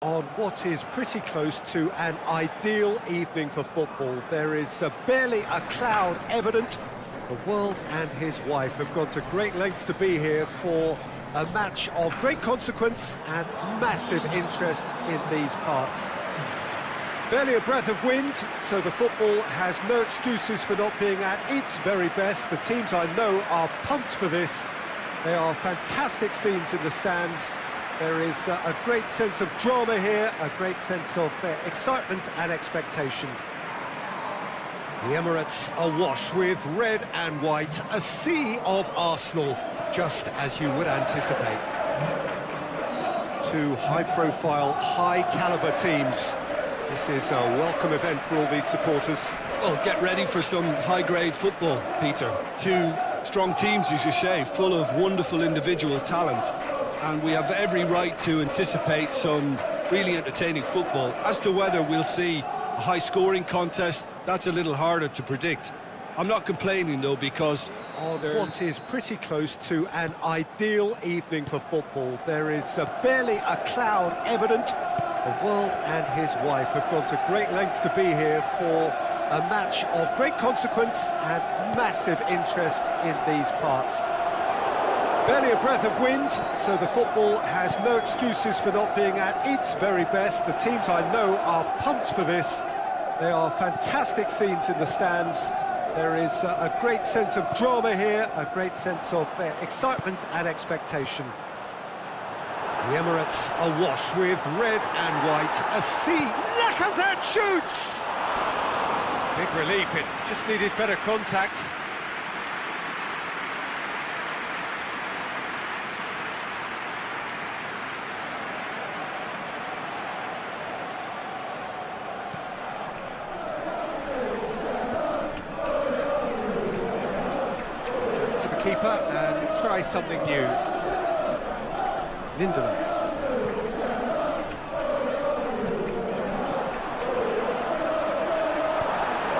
on what is pretty close to an ideal evening for football. There is barely a cloud evident. The world and his wife have gone to great lengths to be here for a match of great consequence and massive interest in these parts. Barely a breath of wind, so the football has no excuses for not being at its very best. The teams I know are pumped for this. There are fantastic scenes in the stands. There is a great sense of drama here, a great sense of excitement and expectation. The Emirates awash with red and white, a sea of Arsenal, just as you would anticipate. Two high-profile, high-caliber teams. This is a welcome event for all these supporters. Well, get ready for some high-grade football, Peter. Two strong teams, as you say, full of wonderful individual talent. And we have every right to anticipate some really entertaining football. As to whether we'll see a high-scoring contest, that's a little harder to predict. I'm not complaining, though, because what is pretty close to an ideal evening for football. There is barely a cloud evident. The world and his wife have gone to great lengths to be here for a match of great consequence and massive interest in these parts. Barely a breath of wind, so the football has no excuses for not being at its very best. The teams I know are pumped for this. There are fantastic scenes in the stands. There is a great sense of drama here, a great sense of excitement and expectation. The Emirates awash with red and white, a sea. Lacazette shoots! Big relief, it just needed better contact. To the keeper and try something new. Lindelof.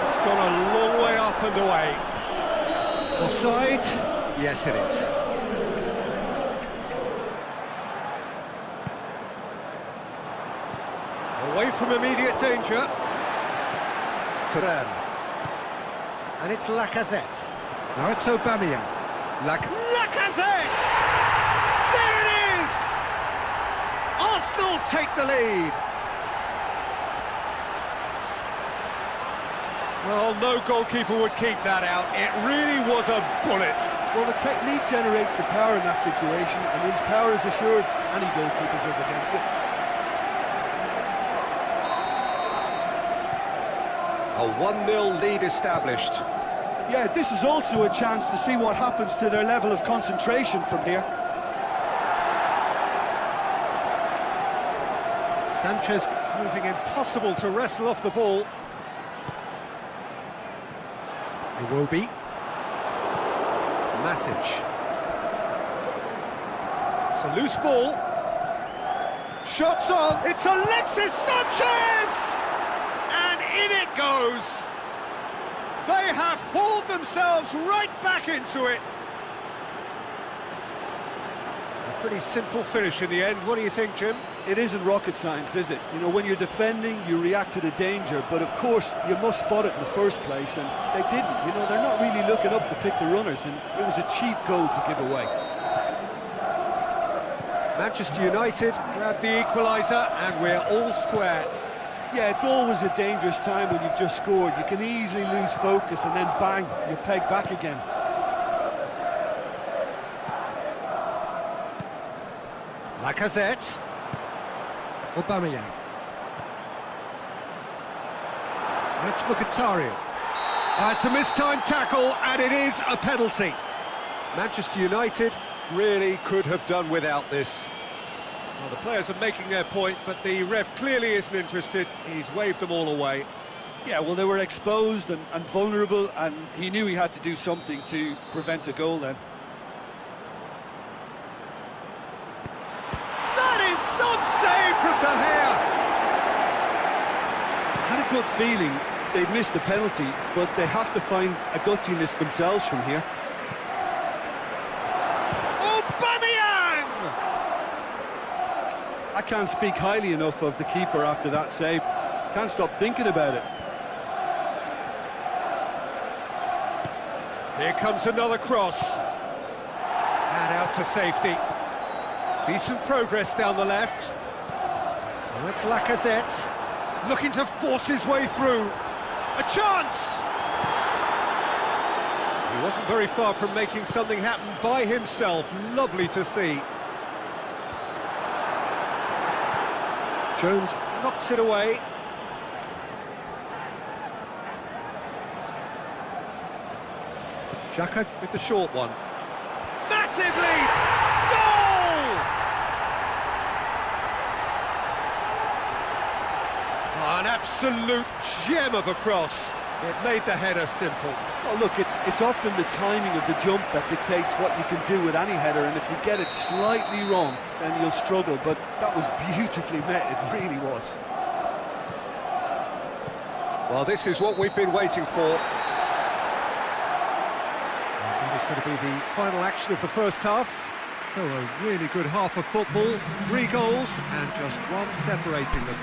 It's gone a long way up and away. Offside? Yes, it is. Away from immediate danger. Turan. And it's Lacazette. Now it's Aubameyang. Lacazette! There it is! Arsenal take the lead. Well, no goalkeeper would keep that out. It really was a bullet. well, the technique generates the power in that situation, and once power is assured, any goalkeeper's up against it. A 1-0 lead established. Yeah, this is also a chance to see what happens to their level of concentration from here. Sanchez proving impossible to wrestle off the ball. Iwobi. Matic. It's a loose ball. Shots on. It's Alexis Sanchez! And in it goes. They have hauled themselves right back into it. A pretty simple finish in the end. What do you think, Jim? It isn't rocket science, is it? You know, when you're defending, you react to the danger, but of course, you must spot it in the first place, and they didn't. You know, they're not really looking up to pick the runners, and it was a cheap goal to give away. Manchester United grab the equaliser, and we're all square. Yeah, it's always a dangerous time when you've just scored. You can easily lose focus, and then bang, you're pegged back again. Lacazette. Aubameyang. It's Mkhitaryan. It's a mistimed tackle, and it is a penalty. Manchester United really could have done without this. Well, the players are making their point, but the ref clearly isn't interested. He's waved them all away. Yeah, well, they were exposed and vulnerable, and he knew he had to do something to prevent a goal then. Some save from De Gea. I had a good feeling they'd missed the penalty, but they have to find a gutsiness themselves from here. Aubameyang! A can't speak highly enough of the keeper after that save. Can't stop thinking about it. Here comes another cross. And out to safety. Decent progress down the left. Oh, it's Lacazette. Looking to force his way through. A chance! He wasn't very far from making something happen by himself. Lovely to see. Jones knocks it away. Xhaka with the short one. Massive lead! Goal! Oh, an absolute gem of a cross. It made the header simple. Well, look, it's often the timing of the jump that dictates what you can do with any header, and if you get it slightly wrong, then you'll struggle, but that was beautifully met, it really was. Well, this is what we've been waiting for. That is going to be the final action of the first half. So a really good half of football, 3 goals and just one separating them.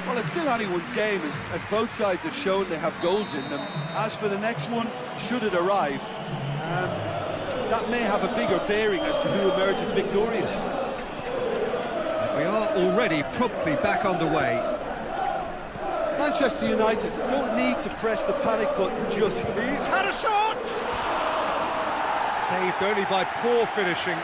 Well, it's still anyone's game, as both sides have shown they have goals in them. As for the next one, should it arrive, that may have a bigger bearing as to who emerges victorious. And we are already promptly back underway. Manchester United don't need to press the panic button just yet. He's had a shot! Saved only by poor finishing.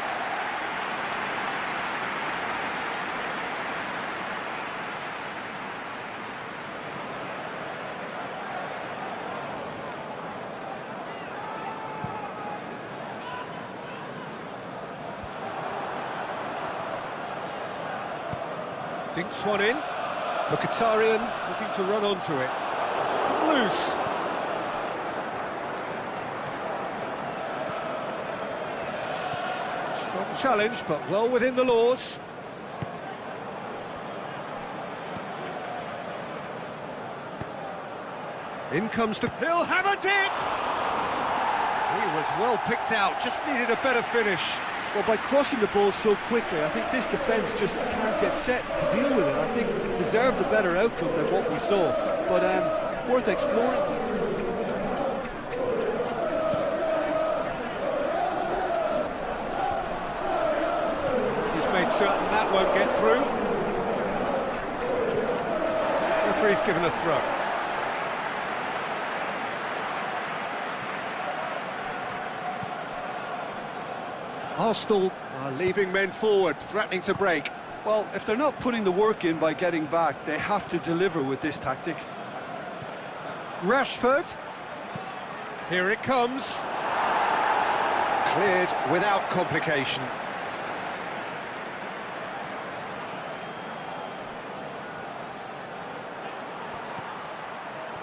Dinks one in. Mkhitaryan looking to run onto it. It's come loose. Strong challenge, but well within the laws. In comes the... He'll have a dip! He was well picked out, just needed a better finish. Well, by crossing the ball so quickly, I think this defence just can't get set to deal with it. I think it deserved a better outcome than what we saw, but worth exploring. He's made certain that won't get through. Referee's given a throw. Arsenal are leaving men forward, threatening to break. Well, if they're not putting the work in by getting back, they have to deliver with this tactic. Rashford. Here it comes. Cleared without complication.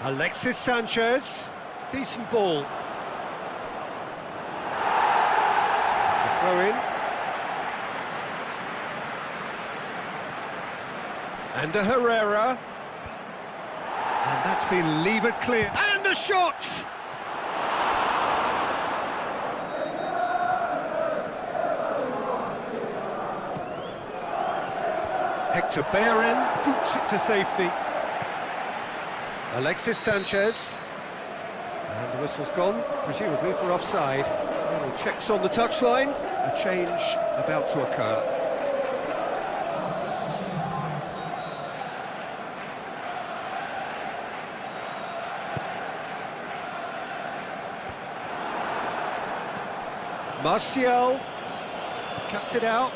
Alexis Sanchez. Decent ball. Throw in. And a Herrera. And that's been levered clear. And a shot! Hector Bellerin boots it to safety. Alexis Sanchez. And the whistle's gone, presumably for offside. And checks on the touchline. A change about to occur. Martial cuts it out.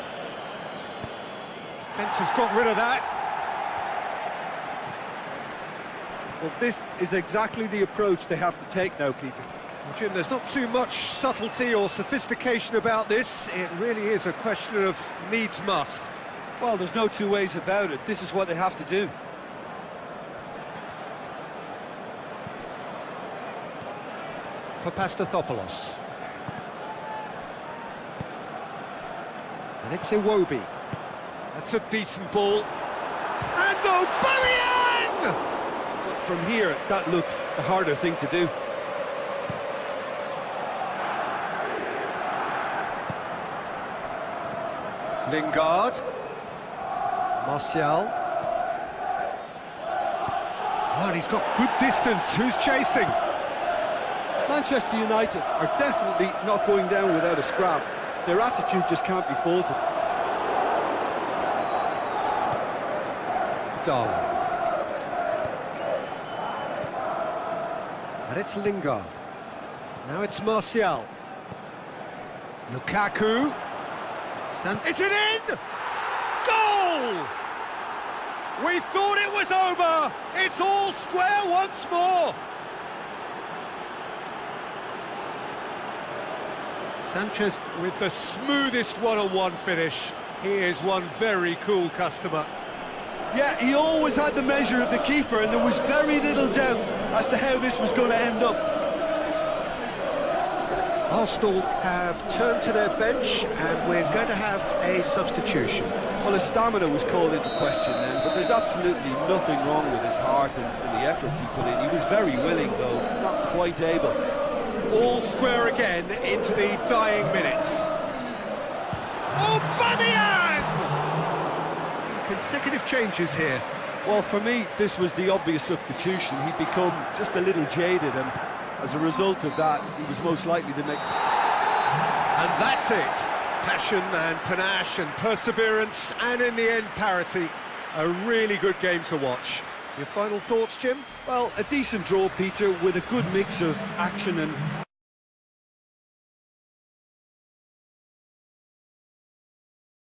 Defence has got rid of that. Well, this is exactly the approach they have to take now, Peter. Jim, there's not too much subtlety or sophistication about this. It really is a question of needs must. Well, there's no two ways about it. This is what they have to do. For Pastathopoulos. And it's Iwobi. That's a decent ball. And Aubameyang! But from here, that looks the harder thing to do. Lingard. Martial. Oh, and he's got good distance. Who's chasing? Manchester United are definitely not going down without a scrap. Their attitude just can't be faulted. Darwin. And it's Lingard. Now it's Martial. Lukaku. Is it in? Goal! We thought it was over. It's all square once more. Sanchez with the smoothest one-on-one finish. He is one very cool customer. Yeah, he always had the measure of the keeper, and there was very little doubt as to how this was going to end up. Arsenal have turned to their bench, and we're going to have a substitution. Well, his stamina was called into question then, but there's absolutely nothing wrong with his heart and the efforts he put in. He was very willing, though, not quite able. All square again into the dying minutes. Aubameyang! Consecutive changes here. Well, for me, this was the obvious substitution. He'd become just a little jaded, and as a result of that, he was most likely to make... And that's it. Passion and panache and perseverance, and in the end, parity. A really good game to watch. Your final thoughts, Jim? Well, a decent draw, Peter, with a good mix of action and